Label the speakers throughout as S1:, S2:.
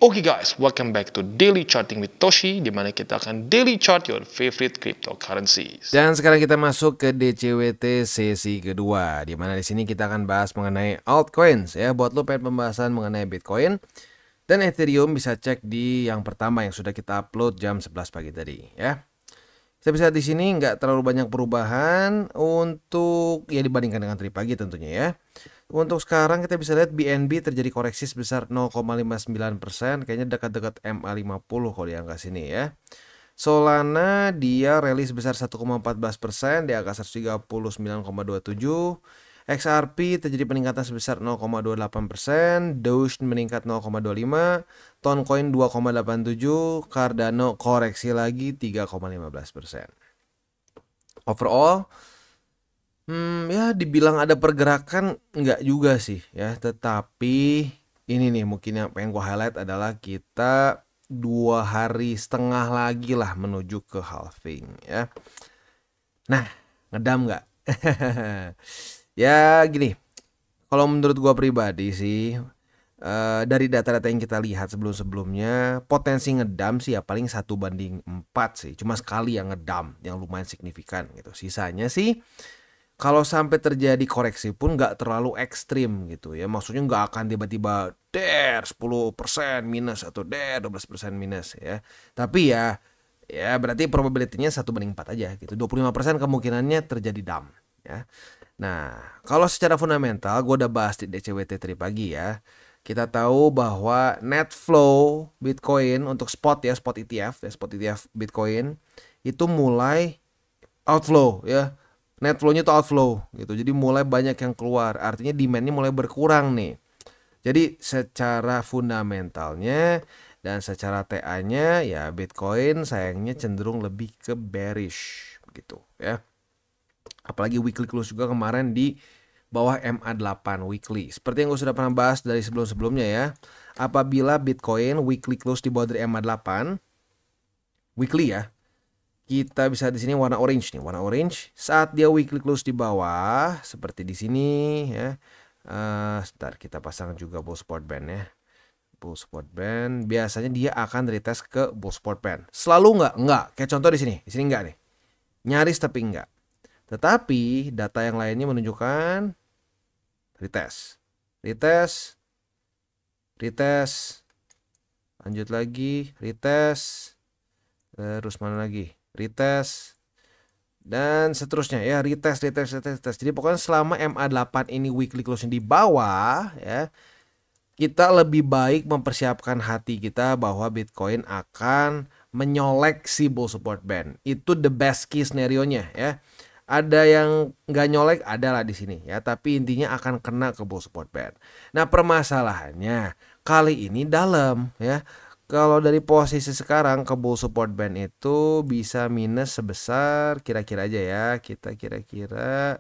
S1: Oke guys, welcome back to Daily Charting with Toshi, di mana kita akan daily chart your favorite cryptocurrencies.
S2: Dan sekarang kita masuk ke DCWT sesi kedua, di mana di sini kita akan bahas mengenai altcoins ya. Buat lo pengen pembahasan mengenai Bitcoin dan Ethereum, bisa cek di yang pertama yang sudah kita upload jam 11 pagi tadi ya. Kita bisa di sini nggak terlalu banyak perubahan untuk ya dibandingkan dengan tadi pagi tentunya ya. Untuk sekarang kita bisa lihat BNB terjadi koreksi sebesar 0,59%, kayaknya dekat-dekat MA50 kalau di angka sini ya. Solana dia rally sebesar 1,14% di angka 139,27. XRP terjadi peningkatan sebesar 0,28%, Doge meningkat 0,25%, Toncoin 2,87%, Cardano koreksi lagi 3,15%. Overall ya dibilang ada pergerakan enggak juga sih ya, tetapi ini nih mungkin yang pengen gue highlight adalah kita 2,5 hari lagi lah menuju ke halving ya. Nah, ngedam nggak? Ya gini, kalau menurut gue pribadi sih dari data-data yang kita lihat sebelum-sebelumnya, potensi ngedam sih ya paling 1/4 sih, cuma sekali yang ngedam yang lumayan signifikan gitu. Sisanya sih kalau sampai terjadi koreksi pun nggak terlalu ekstrim gitu ya. Maksudnya nggak akan tiba-tiba 10% minus atau 12% minus ya. Tapi ya berarti probability-nya 1/4 aja gitu. 25% kemungkinannya terjadi dump ya. Nah, kalau secara fundamental gue udah bahas di DCWT tadi pagi ya. Kita tahu bahwa net flow Bitcoin untuk spot ETF Bitcoin itu mulai outflow ya. Net flow-nya itu outflow gitu. Jadi mulai banyak yang keluar. Artinya demand-nya mulai berkurang nih. Jadi secara fundamentalnya dan secara TA-nya ya Bitcoin sayangnya cenderung lebih ke bearish gitu ya. Apalagi weekly close juga kemarin di bawah MA8 weekly. Seperti yang gue sudah pernah bahas dari sebelum-sebelumnya ya. Apabila Bitcoin weekly close di bawah dari MA8 weekly ya, kita bisa di sini warna orange nih, warna orange. Saat dia weekly close di bawah seperti di sini ya. Sebentar kita pasang juga bull support band ya. Bull support band biasanya dia akan retest ke bull support band. Selalu enggak. Kayak contoh di sini enggak nih. Nyaris tapi enggak. Tetapi data yang lainnya menunjukkan retest. Lanjut lagi, retest. Terus mana lagi? Retest dan seterusnya ya, retest. Jadi pokoknya selama MA8 ini weekly closing di bawah ya, kita lebih baik mempersiapkan hati kita bahwa Bitcoin akan menyolek si bull support band. Itu the best case scenario-nya ya. Ada yang nggak nyolek, ada lah di sini ya, tapi intinya akan kena ke bull support band. Nah, permasalahannya kali ini dalam ya. Kalau dari posisi sekarang ke bull support band itu bisa minus sebesar kira-kira aja ya, kita kira-kira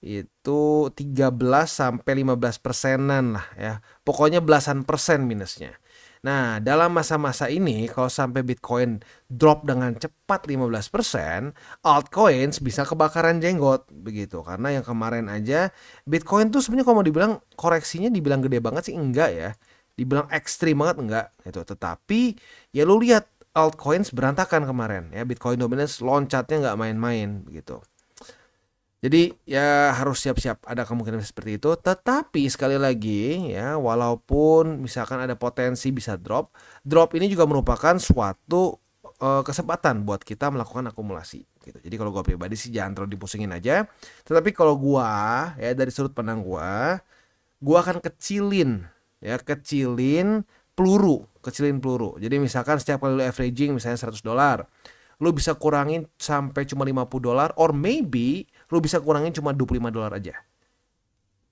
S2: itu 13-15%-an lah ya. Pokoknya belasan persen minusnya. Nah, dalam masa-masa ini kalau sampai Bitcoin drop dengan cepat 15%, altcoins bisa kebakaran jenggot begitu. Karena yang kemarin aja Bitcoin tuh sebenarnya kalau mau dibilang koreksinya dibilang gede banget sih enggak ya. Dibilang ekstrim banget enggak gitu. Tetapi ya lu lihat altcoins berantakan kemarin ya. Bitcoin dominance loncatnya nggak main-main begitu. Jadi ya harus siap-siap ada kemungkinan seperti itu. Tetapi sekali lagi ya, walaupun misalkan ada potensi bisa drop ini juga merupakan suatu kesempatan buat kita melakukan akumulasi gitu. Jadi kalau gua pribadi sih jangan terlalu dipusingin aja. Tetapi kalau gua ya dari sudut pandang gua akan kecilin peluru. Jadi misalkan setiap kali lu averaging misalnya $100, lu bisa kurangin sampai cuma $50, or maybe lu bisa kurangin cuma $25 aja.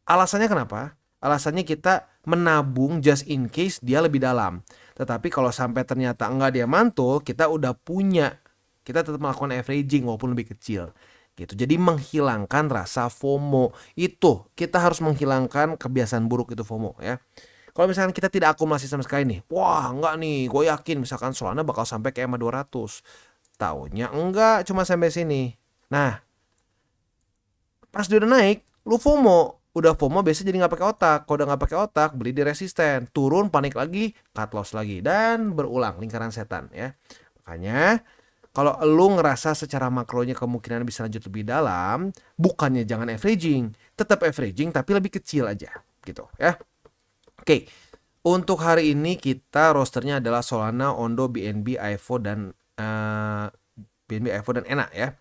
S2: Alasannya kenapa? Alasannya kita menabung just in case dia lebih dalam. Tetapi kalau sampai ternyata enggak dia mantul, kita udah punya. Kita tetap melakukan averaging walaupun lebih kecil. Gitu. Jadi menghilangkan rasa FOMO. Itu kita harus menghilangkan kebiasaan buruk itu FOMO ya. Kalau misalkan kita tidak akumulasi sama sekali nih, wah enggak nih, gue yakin misalkan Solana bakal sampai ke EMA 200. Taunya enggak, cuma sampai sini. Nah, pas dia udah naik, lu FOMO. Udah FOMO biasanya jadi nggak pakai otak. Kalau udah nggak pakai otak, beli di resisten, turun panik lagi, cut loss lagi, dan berulang lingkaran setan ya. Makanya kalau lu ngerasa secara makronya kemungkinan bisa lanjut lebih dalam, bukannya jangan averaging, tetap averaging tapi lebih kecil aja gitu ya. Oke. Untuk hari ini kita rosternya adalah Solana, Ondo, BNB, AIFO dan BNB, AIFO dan ENA ya.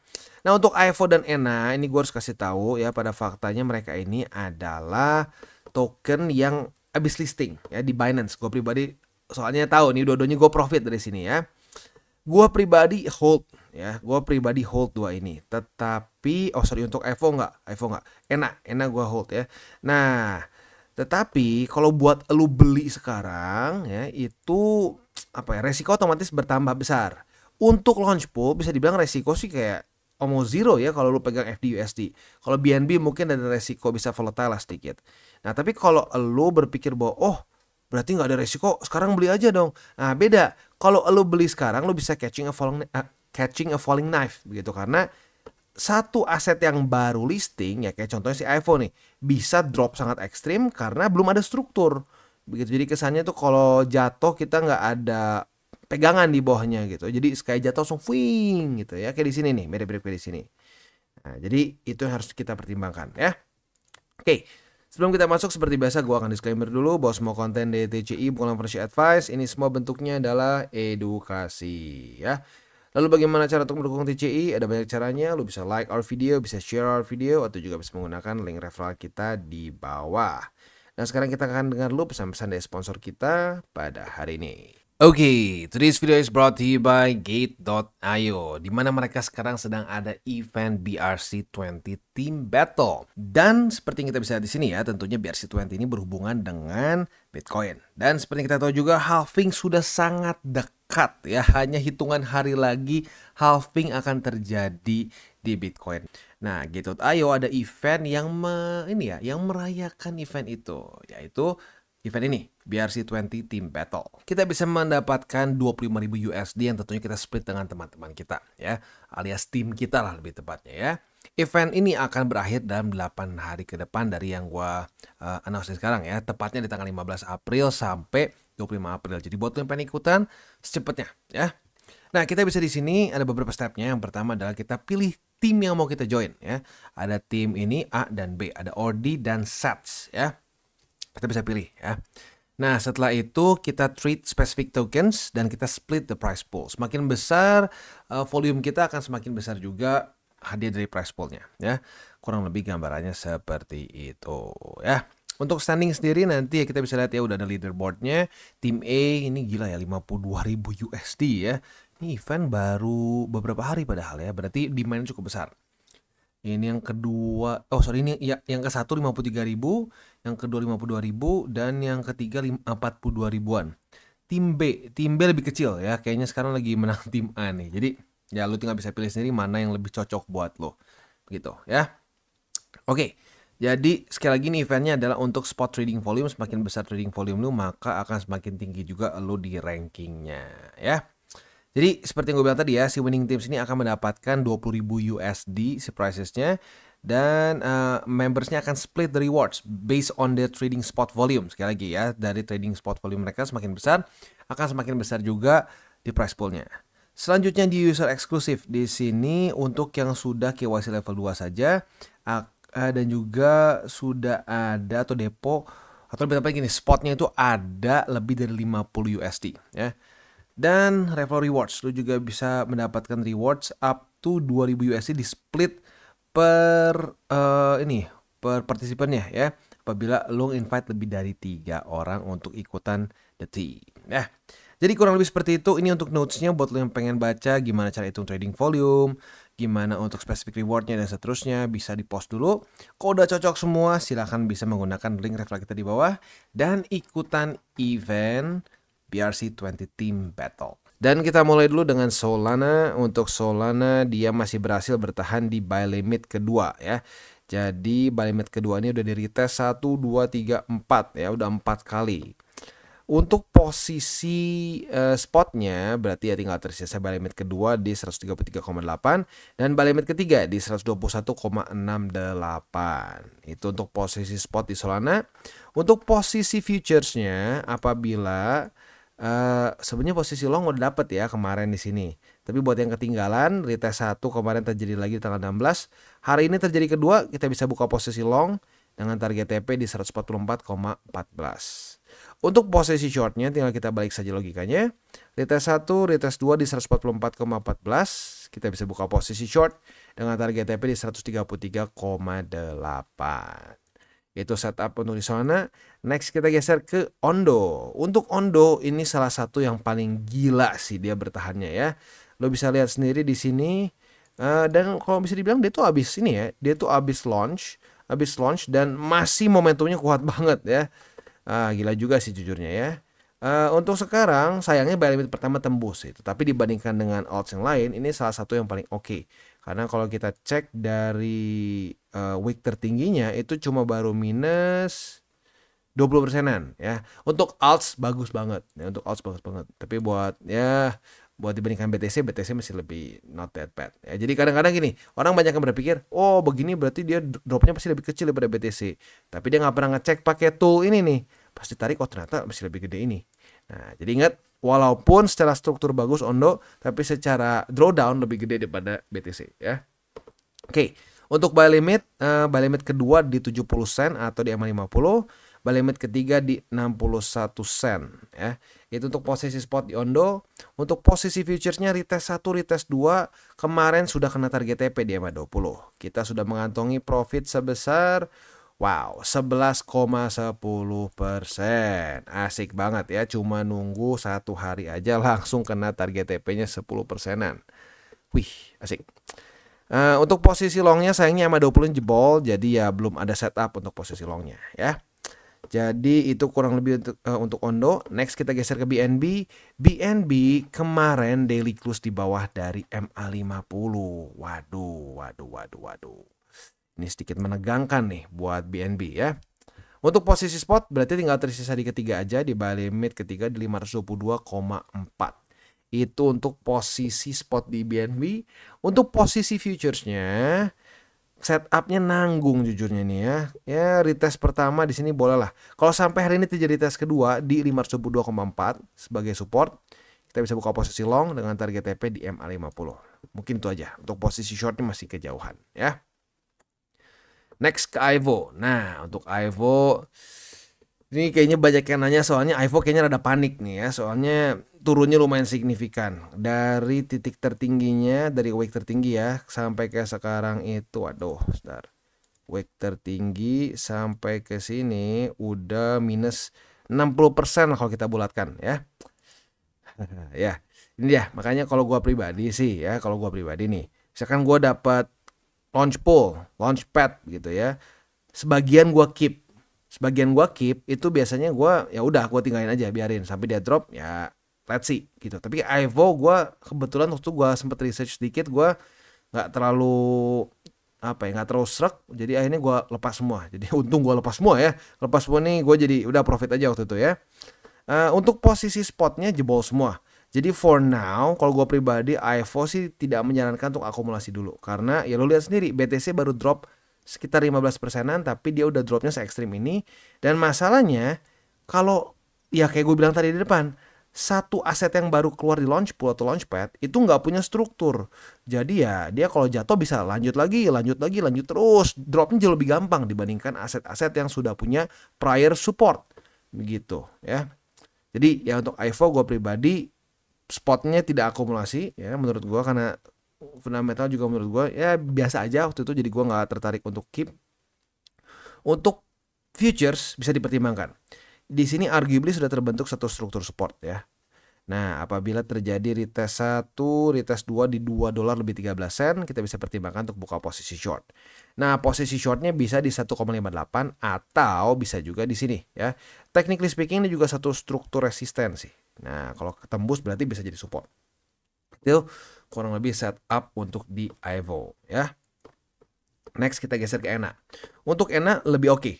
S2: Nah, untuk AIFO dan ENA ini gue harus kasih tahu ya, pada faktanya mereka ini adalah token yang habis listing ya di Binance. Gue pribadi soalnya tahu nih dua-duanya gue profit dari sini ya. Gue pribadi hold ya, gue pribadi hold dua ini. Tetapi untuk AIFO enggak, ENA gue hold ya. Nah, tetapi kalau buat lu beli sekarang ya, itu resiko otomatis bertambah besar. Untuk launch pool bisa dibilang resiko sih kayak almost zero ya kalau lu pegang FDUSD. Kalau BNB mungkin ada resiko bisa volatile sedikit. Nah, tapi kalau lu berpikir bahwa berarti nggak ada resiko, sekarang beli aja dong. Nah, beda. Kalau lu beli sekarang lu bisa catching a falling knife begitu, karena satu aset yang baru listing ya kayak contohnya si iPhone nih bisa drop sangat ekstrim karena belum ada struktur begitu. Jadi kesannya tuh kalau jatuh kita nggak ada pegangan di bawahnya gitu. Jadi kayak jatuh langsung swing gitu ya, kayak di sini nih, mirip-mirip kayak di sini. Nah, jadi itu yang harus kita pertimbangkan ya. Oke. Sebelum kita masuk, seperti biasa gue akan disclaimer dulu bahwa semua konten DTCI bukan financial advice. Ini semua bentuknya adalah edukasi ya. Lalu bagaimana cara untuk mendukung TCI? Ada banyak caranya. Lu bisa like our video, bisa share our video, atau juga bisa menggunakan link referral kita di bawah. Nah, sekarang kita akan dengar dulu pesan-pesan dari sponsor kita pada hari ini. Oke, today's video is brought to you by Gate.io, di mana mereka sekarang sedang ada event BRC20 Team Battle. Dan seperti yang kita bisa lihat di sini ya, tentunya BRC20 ini berhubungan dengan Bitcoin. Dan seperti yang kita tahu juga, halving sudah sangat dekat ya, hanya hitungan hari lagi halving akan terjadi di Bitcoin. Nah, Gate.io ada event yang yang merayakan event itu, yaitu event ini, BRC20 Team Battle. Kita bisa mendapatkan 25.000 USD yang tentunya kita split dengan teman-teman kita ya, alias tim kita lah lebih tepatnya ya. Event ini akan berakhir dalam 8 hari ke depan dari yang gua announce sekarang ya, tepatnya di tanggal 15 April sampai 25 April. Jadi buat lo yang pengen ikutan secepatnya ya. Nah, kita bisa di sini ada beberapa stepnya. Yang pertama adalah kita pilih tim yang mau kita join ya. Ada tim ini A dan B, ada Ordi dan Sats ya. Kita bisa pilih ya. Nah, setelah itu kita treat specific tokens dan kita split the price pool. Semakin besar volume kita akan semakin besar juga hadiah dari price poolnya ya. Kurang lebih gambarannya seperti itu ya. Untuk standing sendiri nanti ya kita bisa lihat ya, udah ada leaderboardnya. Tim A ini gila ya, 52.000 USD ya. Ini event baru beberapa hari padahal ya, berarti demand cukup besar. Ini yang kedua, ini ya, yang ke satu 53.000, yang kedua 52.000, dan yang ketiga 42 ribuan. Tim B lebih kecil ya, kayaknya sekarang lagi menang tim A nih. Jadi ya lu tinggal bisa pilih sendiri mana yang lebih cocok buat lo, begitu ya. Oke, jadi sekali lagi nih eventnya adalah untuk spot trading volume. Semakin besar trading volume lu, maka akan semakin tinggi juga lu di rankingnya ya. Jadi seperti yang gue bilang tadi ya, si winning teams ini akan mendapatkan 20.000 USD si prizesnya, dan membersnya akan split the rewards based on the trading spot volume. Sekali lagi ya, dari trading spot volume mereka semakin besar, akan semakin besar juga di price poolnya. Selanjutnya di user eksklusif, di sini untuk yang sudah KYC level 2 saja, dan juga sudah ada atau depo, atau lebih tepatnya gini, spotnya itu ada lebih dari 50 USD ya. Dan referral rewards, lu juga bisa mendapatkan rewards up to 2.000 USD di split per partisipannya ya, apabila lu invite lebih dari 3 orang untuk ikutan the team ya. Jadi kurang lebih seperti itu. Ini untuk notesnya buat lu yang pengen baca gimana cara hitung trading volume, gimana untuk specific rewardnya dan seterusnya, bisa di post dulu. Kalau udah cocok semua, silahkan bisa menggunakan link referral kita di bawah dan ikutan event BRC20 Team Battle. Dan kita mulai dulu dengan Solana. Untuk Solana dia masih berhasil bertahan di buy limit kedua ya. Jadi buy limit kedua ini udah di retest 1, 2, 3, 4 ya, udah 4 kali. Untuk posisi spotnya berarti ya tinggal tersisa buy limit kedua di 133,8 dan buy limit ketiga di 121,68. Itu untuk posisi spot di Solana. Untuk posisi futuresnya apabila sebenarnya posisi long udah dapet ya kemarin di sini. Tapi buat yang ketinggalan, retest 1 kemarin terjadi lagi di tanggal 16. Hari ini terjadi kedua, kita bisa buka posisi long dengan target TP di 144,14. Untuk posisi shortnya tinggal kita balik saja logikanya. Retest 1, retest 2 di 144,14. Kita bisa buka posisi short dengan target TP di 133,8. Itu setup untuk di sana. Next kita geser ke Ondo. Untuk Ondo ini salah satu yang paling gila sih dia bertahannya ya. Lo bisa lihat sendiri di sini. Dan kalau bisa dibilang dia tuh abis ini ya. Dia tuh abis launch dan masih momentumnya kuat banget ya. Gila juga sih jujurnya ya. Untuk sekarang sayangnya buy limit pertama tembus itu. Tapi dibandingkan dengan alts yang lain ini salah satu yang paling oke. Karena kalau kita cek dari week tertingginya itu cuma baru minus 20%-an ya. Untuk alts bagus banget ya, untuk alts bagus banget. Tapi buat dibandingkan BTC masih lebih not that bad ya. Jadi kadang-kadang gini, orang banyak yang berpikir, oh begini berarti dia dropnya pasti lebih kecil daripada BTC. Tapi dia nggak pernah ngecek pakai tool ini nih. Pas ditarik, oh ternyata masih lebih gede ini. Nah, jadi ingat, walaupun secara struktur bagus Ondo, tapi secara drawdown lebih gede daripada BTC ya. Oke, untuk buy limit kedua di 70 sen atau di EMA 50. Buy limit ketiga di 61 sen ya. Itu untuk posisi spot di Ondo. Untuk posisi futuresnya retest 1, retest 2 kemarin sudah kena target TP di EMA 20. Kita sudah mengantongi profit sebesar 11,10%. Asik banget ya, cuma nunggu 1 hari aja langsung kena target TP-nya 10%-an. Wih, asik. Untuk posisi longnya sayangnya EMA 20 jebol, jadi ya belum ada setup untuk posisi longnya ya. Jadi itu kurang lebih untuk Ondo. Next kita geser ke BNB. BNB kemarin daily close di bawah dari MA50. Waduh. Ini sedikit menegangkan nih buat BNB ya. Untuk posisi spot berarti tinggal tersisa di ketiga aja, di buy limit ketiga di 522,4. Itu untuk posisi spot di BNB. Untuk posisi futuresnya setupnya nanggung jujurnya nih ya. Ya retest pertama di sini boleh lah. Kalau sampai hari ini terjadi retest kedua di 522,4 sebagai support, kita bisa buka posisi long dengan target TP di MA50. Mungkin itu aja. Untuk posisi shortnya masih kejauhan ya. Next ke Ivo. Nah untuk Ivo ini kayaknya banyak yang nanya, soalnya Ivo kayaknya rada panik nih ya. Soalnya turunnya lumayan signifikan. Dari titik tertingginya, dari week tertinggi ya, sampai ke sekarang itu, waduh, sebentar. Week tertinggi sampai ke sini udah minus 60% kalau kita bulatkan ya. Ya, ini dia. Makanya kalau gua pribadi sih ya, kalau gua pribadi nih, misalkan gua dapat launch pool, launch pad gitu ya. Sebagian gua keep itu biasanya gua ya udah gua tinggalin aja, biarin sampai dia drop ya, let's see gitu. Tapi Ivo gua kebetulan waktu gua sempet research sedikit, gua nggak terlalu serak, jadi akhirnya gua lepas semua. Jadi untung gua lepas semua ya, lepas semua nih gua jadi udah profit aja waktu itu ya. Untuk posisi spotnya jebol semua. Jadi for now kalau gua pribadi Ivo sih tidak menyarankan untuk akumulasi dulu, karena ya lo lihat sendiri BTC baru drop sekitar 15%-an, tapi dia udah dropnya se-ekstrim ini. Dan masalahnya kalau ya kayak gue bilang tadi di depan, satu aset yang baru keluar di launch pool atau launchpad itu nggak punya struktur. Jadi ya dia kalau jatuh bisa lanjut lagi terus, dropnya jauh lebih gampang dibandingkan aset-aset yang sudah punya prior support begitu ya. Jadi ya untuk Ivo gue pribadi spotnya tidak akumulasi ya menurut gue, karena fundamental juga menurut gue ya biasa aja waktu itu, jadi gue nggak tertarik untuk keep. Untuk futures bisa dipertimbangkan. Di sini arguably sudah terbentuk satu struktur support ya. Nah apabila terjadi retest 1, retest 2 di $2 lebih 13 sen, kita bisa pertimbangkan untuk buka posisi short. Nah posisi shortnya bisa di 1,58 atau bisa juga di sini ya. Technically speaking ini juga satu struktur resistensi. Nah kalau ketembus berarti bisa jadi support. Itu kurang lebih setup untuk di Ivo ya. Next kita geser ke ENA. Untuk ENA lebih oke.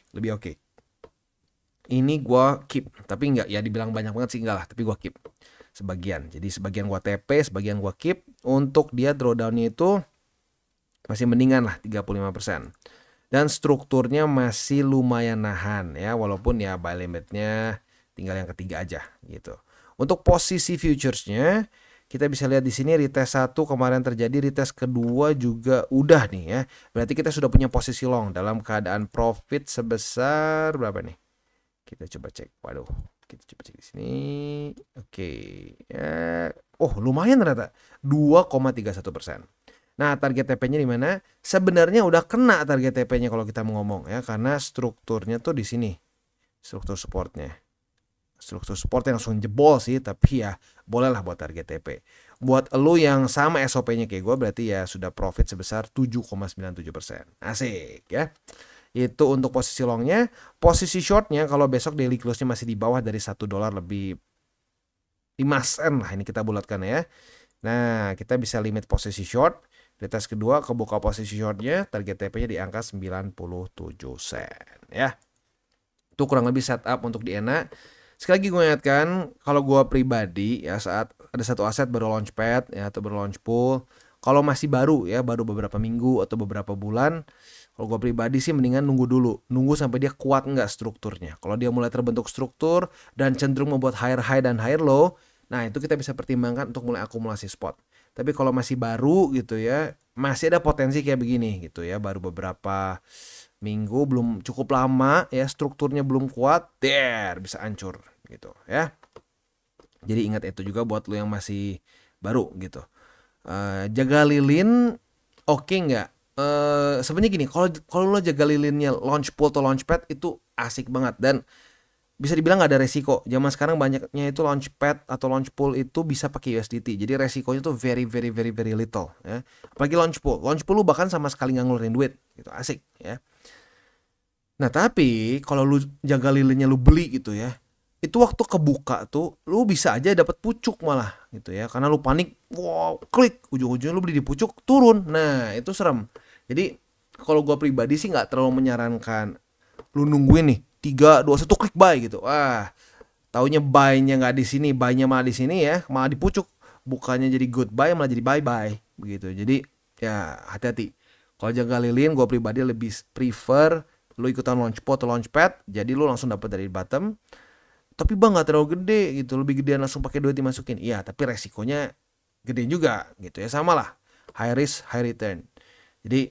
S2: Ini gua keep, tapi nggak ya dibilang banyak banget sih enggak lah, tapi gua keep sebagian. Jadi sebagian gua TP, sebagian gua keep. Untuk dia drawdown-nya itu masih mendingan lah 35%. Dan strukturnya masih lumayan nahan ya, walaupun ya buy limitnya tinggal yang ketiga aja gitu. Untuk posisi futuresnya kita bisa lihat di sini retest 1 kemarin terjadi, retest kedua juga udah nih ya. Berarti kita sudah punya posisi long dalam keadaan profit sebesar berapa nih? Kita coba cek. Waduh, kita coba cek di sini. Oke, ya. Oh, lumayan ternyata. 2,31%. Nah, target TP-nya di mana? Sebenarnya udah kena target TP-nya kalau kita mau ngomong ya, karena strukturnya tuh di sini. Struktur supportnya. Struktur supportnya langsung jebol sih, tapi ya bolehlah buat target TP. Buat elu yang sama SOP-nya kayak gue, berarti ya sudah profit sebesar 7,97%. Asik ya. Itu untuk posisi longnya. Posisi shortnya kalau besok daily close-nya masih di bawah dari $1 lebih 5 sen lah, ini kita bulatkan ya. Nah, kita bisa limit posisi short. Retest kedua kebuka posisi shortnya, target TP-nya di angka 97 sen ya. Itu kurang lebih setup untuk di ENA. Sekali lagi gue ingatkan, kalau gue pribadi ya saat ada satu aset baru launchpad ya atau baru launch pool, kalau masih baru ya, baru beberapa minggu atau beberapa bulan, kalau gue pribadi sih mendingan nunggu dulu, nunggu sampai dia kuat nggak strukturnya. Kalau dia mulai terbentuk struktur dan cenderung membuat higher high dan higher low, nah itu kita bisa pertimbangkan untuk mulai akumulasi spot. Tapi kalau masih baru gitu ya, masih ada potensi kayak begini gitu ya, baru beberapa minggu, belum cukup lama ya, strukturnya belum kuat, bisa hancur gitu ya. Jadi ingat itu juga buat lo yang masih baru gitu. Jaga lilin oke nggak? Sebenarnya gini, kalau lo jaga lilinnya launch pool atau launchpad itu asik banget dan bisa dibilang nggak ada resiko. Zaman sekarang banyaknya itu launchpad atau launch pool itu bisa pakai USDT. Jadi resikonya tuh very little ya. Apalagi launch pool. Launch pool lu bahkan sama sekali nggak ngeluarin duit gitu. Asik ya. Nah, tapi kalau lu jaga lilinnya lu beli gitu ya. Itu waktu kebuka tuh lu bisa aja dapat pucuk malah gitu ya. Karena lu panik, wow, klik, ujung-ujungnya lu beli di pucuk turun. Nah, itu serem. Jadi kalau gua pribadi sih nggak terlalu menyarankan lu nungguin nih 3, 2, 1 klik buy gitu. Wah, taunya buy-nya nggak di sini, buy-nya malah di sini ya, malah di pucuk. Bukannya jadi good buy malah jadi bye bye begitu. Jadi ya hati-hati. Kalau jaga lilin, gue pribadi lebih prefer lu ikutan launchpad atau launchpad, jadi lu langsung dapat dari bottom. Tapi bang nggak terlalu gede gitu, lebih gedean langsung pakai duit dimasukin. Iya, tapi resikonya gede juga gitu ya, sama lah. High risk, high return. Jadi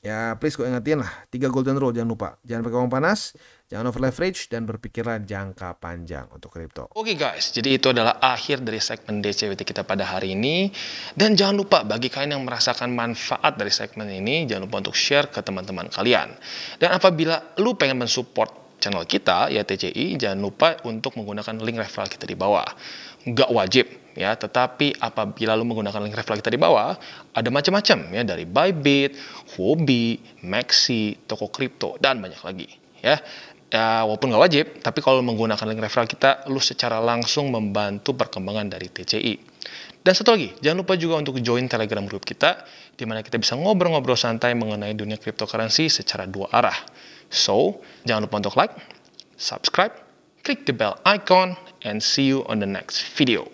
S2: ya please gue ingetin lah, 3 golden rule jangan lupa. Jangan pakai uang panas, jangan over leverage, dan berpikirlah jangka panjang untuk kripto.
S1: Oke guys, jadi itu adalah akhir dari segmen DCWT kita pada hari ini. Dan jangan lupa bagi kalian yang merasakan manfaat dari segmen ini, jangan lupa untuk share ke teman-teman kalian. Dan apabila lu pengen mensupport channel kita, ya TCI, jangan lupa untuk menggunakan link referral kita di bawah. Nggak wajib ya, tetapi apabila lu menggunakan link referral kita di bawah, ada macam-macam ya, dari Bybit, Huobi, Maxi, toko kripto, dan banyak lagi ya. Ya, walaupun nggak wajib, tapi kalau menggunakan link referral kita, lu secara langsung membantu perkembangan dari TCI. Dan satu lagi, jangan lupa juga untuk join Telegram group kita, di mana kita bisa ngobrol-ngobrol santai mengenai dunia cryptocurrency secara 2 arah. So, jangan lupa untuk like, subscribe, klik the bell icon, and see you on the next video.